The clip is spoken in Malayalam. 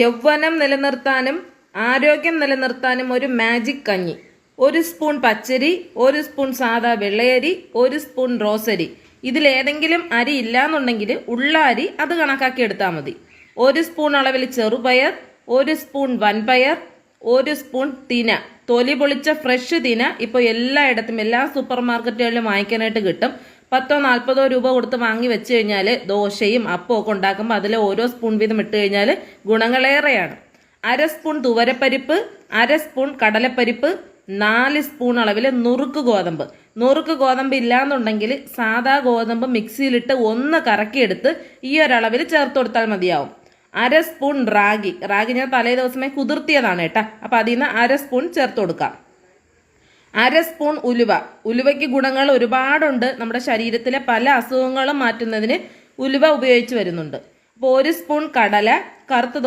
യൗവനം നിലനിർത്താനും ആരോഗ്യം നിലനിർത്താനും ഒരു മാജിക് കഞ്ഞി. 1 സ്പൂൺ പച്ചരി, 1 സ്പൂൺ സാദാ വെള്ളയരി, 1 സ്പൂൺ റോസരി. ഇതിലേതെങ്കിലും അരി ഇല്ലാന്നുണ്ടെങ്കിൽ ഉള്ള അരി അത് കണക്കാക്കി എടുത്താൽ മതി. 1 സ്പൂൺ അളവിൽ ചെറുപയർ, 1 സ്പൂൺ വൻപയർ, 1 സ്പൂൺ തിന, തൊലി പൊളിച്ച ഫ്രഷ് തിന. ഇപ്പോൾ എല്ലായിടത്തും എല്ലാ സൂപ്പർ മാർക്കറ്റുകളിലും വാങ്ങിക്കാനായിട്ട് കിട്ടും. 10-40 രൂപ കൊടുത്ത് വാങ്ങി വെച്ച് കഴിഞ്ഞാൽ ദോശയും അപ്പവും ഒക്കെ ഉണ്ടാക്കുമ്പോൾ അതിൽ ഓരോ സ്പൂൺ വീതം ഇട്ട് കഴിഞ്ഞാൽ ഗുണങ്ങളേറെയാണ്. 1/2 സ്പൂൺ തുവരപ്പരിപ്പ്, 1/2 സ്പൂൺ കടലപ്പരിപ്പ്, 4 സ്പൂൺ അളവിൽ നുറുക്ക് ഗോതമ്പ്. നുറുക്ക് ഗോതമ്പ് ഇല്ലാന്നുണ്ടെങ്കിൽ സാദാ ഗോതമ്പ് മിക്സിയിലിട്ട് ഒന്ന് കറക്കിയെടുത്ത് ഈ ഒരളവിൽ ചേർത്ത് കൊടുത്താൽ മതിയാവും. 1/2 സ്പൂൺ റാഗി. ഞാൻ തലേ ദിവസമേ കുതിർത്തിയതാണ് കേട്ടോ. അപ്പം അതിൽ നിന്ന് 1/2 സ്പൂൺ ചേർത്ത് കൊടുക്കാം. 1/2 സ്പൂൺ ഉലുവ. ഉലുവയ്ക്ക് ഗുണങ്ങൾ ഒരുപാടുണ്ട്. നമ്മുടെ ശരീരത്തിലെ പല അസുഖങ്ങളും മാറ്റുന്നതിന് ഉലുവ ഉപയോഗിച്ച് വരുന്നുണ്ട്. അപ്പോൾ 1 സ്പൂൺ കടല, കറുത്ത